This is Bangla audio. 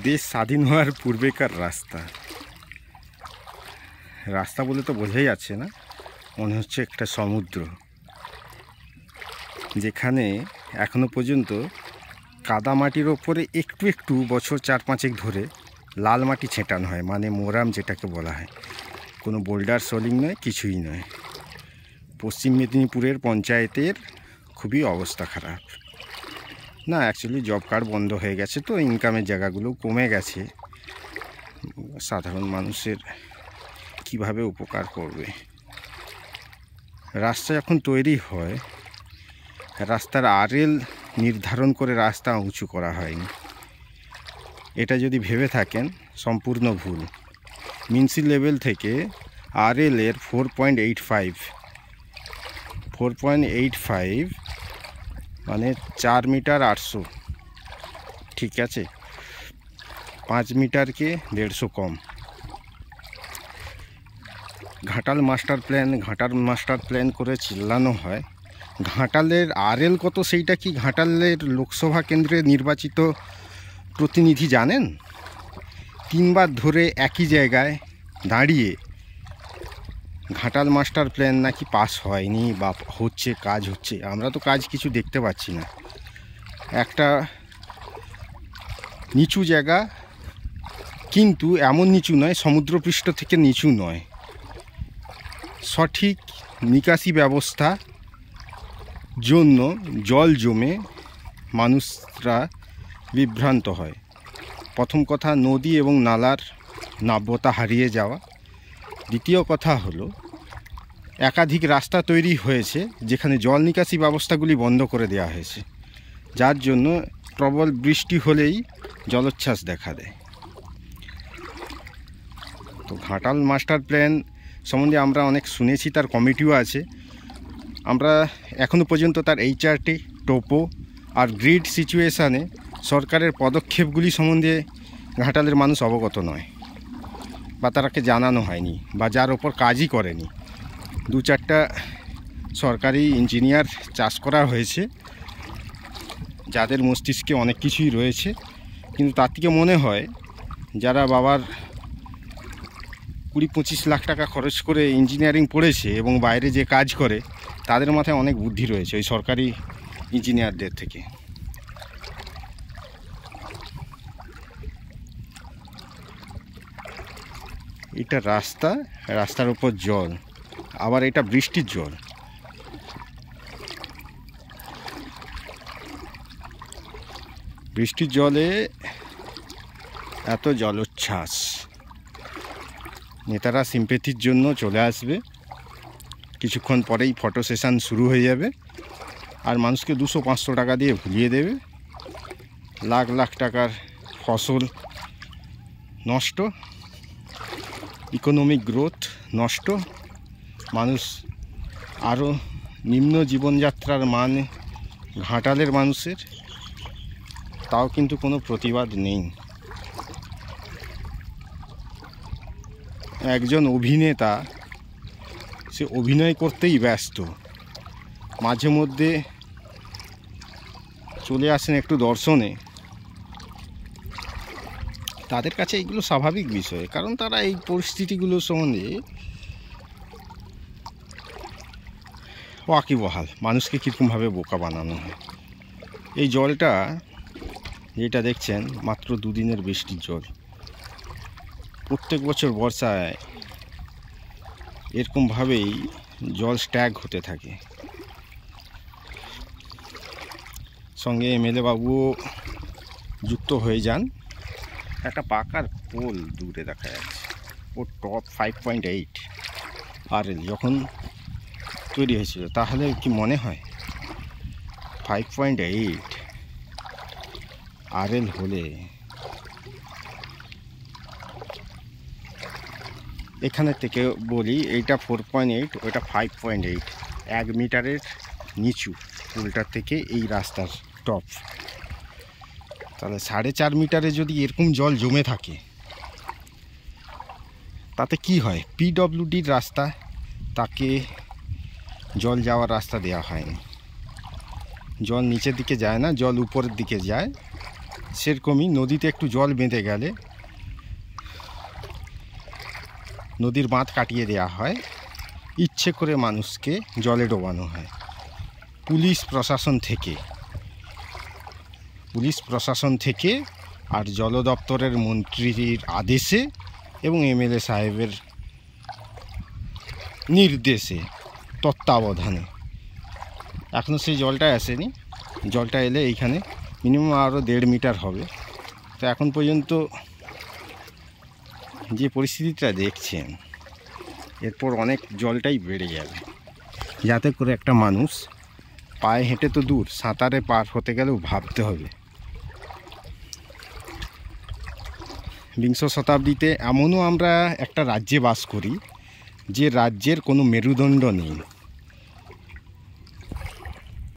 দেশ স্বাধীন হওয়ার পূর্বেকার রাস্তা। রাস্তা বলে তো বোঝাই যাচ্ছে না, মনে হচ্ছে একটা সমুদ্র, যেখানে এখনো পর্যন্ত কাদা মাটির ওপরে একটু একটু বছর 4-5 ধরে লাল মাটি ছেটানো হয়, মানে মোরাম যেটাকে বলা হয়। কোনো বোল্ডার সোলিং নয়, কিছুই নয়। পশ্চিম মেদিনীপুরের পঞ্চায়েতের খুবই অবস্থা খারাপ। না, অ্যাকচুয়ালি জব কার্ড বন্ধ হয়ে গেছে, তো ইনকামের জায়গাগুলো কমে গেছে। সাধারণ মানুষের কিভাবে উপকার করবে? রাস্তা যখন তৈরি হয়, রাস্তার আরএল নির্ধারণ করে রাস্তা উঁচু করা হয়নি। এটা যদি ভেবে থাকেন, সম্পূর্ণ ভুল। মিউনিসিপাল লেভেল থেকে আরএল এর 4.85 মানে 4 মিটার 800, ঠিক আছে, 5 মিটারকে 150 কম। ঘাটাল মাস্টার প্ল্যান করে চিল্লানো হয়। ঘাটালের আরএল কত সেইটা কি ঘাটালের লোকসভা কেন্দ্রে নির্বাচিত প্রতিনিধি জানেন? 3 বার ধরে একই জায়গায় দাঁড়িয়ে ঘাটাল মাস্টার প্ল্যান নাকি পাস হয়নি বা হচ্ছে, কাজ হচ্ছে। আমরা তো কাজ কিছু দেখতে পাচ্ছি না। একটা নিচু জায়গা, কিন্তু এমন নিচু নয়, সমুদ্রপৃষ্ঠ থেকে নিচু নয়। সঠিক নিকাশি ব্যবস্থা জন্য জল জমে মানুষরা বিভ্রান্ত হয়। প্রথম কথা, নদী এবং নালার নাব্যতা হারিয়ে যাওয়া। দ্বিতীয় কথা হলো, একাধিক রাস্তা তৈরি হয়েছে যেখানে জল নিকাশি ব্যবস্থাগুলি বন্ধ করে দেওয়া হয়েছে, যার জন্য প্রবল বৃষ্টি হলেই জলোচ্ছ্বাস দেখা দেয়। তো ঘাটাল মাস্টার প্ল্যান সম্বন্ধে আমরা অনেক শুনেছি, তার কমিটিও আছে। আমরা এখনও পর্যন্ত তার এইচআরটি, টোপো আর গ্রিড সিচুয়েশানে সরকারের পদক্ষেপগুলি সম্বন্ধে ঘাটালের মানুষ অবগত নয়, বা তারাকে জানানো হয়নি, বা যার ওপর কাজই করেনি। 2-4টা সরকারি ইঞ্জিনিয়ার চাষ করা হয়েছে, যাদের মস্তিষ্কে অনেক কিছুই রয়েছে, কিন্তু তার থেকে মনে হয় যারা বাবার 20-25 লাখ টাকা খরচ করে ইঞ্জিনিয়ারিং পড়েছে এবং বাইরে যে কাজ করে, তাদের মাথায় অনেক বুদ্ধি রয়েছে ওই সরকারি ইঞ্জিনিয়ারদের থেকে। এটা রাস্তার উপর জল, আবার এটা বৃষ্টির জল। বৃষ্টির জলে এত জলোচ্ছ্বাস, নেতারা সিম্পেথির জন্য চলে আসবে, কিছুক্ষণ পরেই ফটো সেশন শুরু হয়ে যাবে, আর মানুষকে 200-500 টাকা দিয়ে ভুলিয়ে দেবে। লাখ লাখ টাকার ফসল নষ্ট, ইকোনমিক গ্রোথ নষ্ট, মানুষ আরও নিম্ন জীবনযাত্রার মান ঘাটালের মানুষের, তাও কিন্তু কোনো প্রতিবাদ নেই। একজন অভিনেতা, সে অভিনয় করতেই ব্যস্ত, মাঝে মধ্যে চলে আসেন একটু দর্শনে, তাদের কাছে এইগুলো স্বাভাবিক বিষয়, কারণ তারা এই পরিস্থিতিগুলো সম্বন্ধে ওয়াকিবহাল। মানুষকে কীরকমভাবে বোকা বানানো হয়। এই জলটা যেটা দেখছেন, মাত্র 2 দিনের বৃষ্টির জল। প্রত্যেক বছর বর্ষায় এরকমভাবেই জল স্ট্যাগ হতে থাকে। সঙ্গে এমএলএ বাবুও যুক্ত হয়ে যান। একটা পাকার পোল দূরে দেখা যাচ্ছে, ওর টপ 5.8 আরএল যখন তৈরি হয়েছিল, তাহলে কি মনে হয় 5.8 আরএল হলে, এখানে থেকে বলি এইটা 4.8, ওটা 5.8, 1 মিটারের নিচু পোলটার থেকে এই রাস্তার টপ। তাহলে 4.5 মিটারে যদি এরকম জল জমে থাকে, তাতে কি হয়? পিডব্লিউডির রাস্তা, তাকে জল যাওয়ার রাস্তা দেওয়া হয়নি। জল নিচের দিকে যায় না, জল উপরের দিকে যায়, সেরকমই নদীতে একটু জল বেঁধে গেলে নদীর বাঁধ কাটিয়ে দেওয়া হয়, ইচ্ছে করে মানুষকে জলে ডোবানো হয় পুলিশ প্রশাসন থেকে আর জল দপ্তরের মন্ত্রীর আদেশে এবং এমএলএ সাহেবের নির্দেশে, তত্ত্বাবধানে। এখনও সেই জলটা আসেনি, জলটা এলে এইখানে মিনিমাম আরও 1.5 মিটার হবে। তো এখন পর্যন্ত যে পরিস্থিতিটা দেখছেন, এরপর অনেক জলটাই বেড়ে যাবে, যাতে করে একটা মানুষ পায়ে হেঁটে তো দূর, সাঁতারে পার হতে গেলেও ভাবতে হবে। বিংশ শতাব্দীতে এমনও আমরা একটা রাজ্যে বাস করি যে রাজ্যের কোনো মেরুদণ্ড নেই।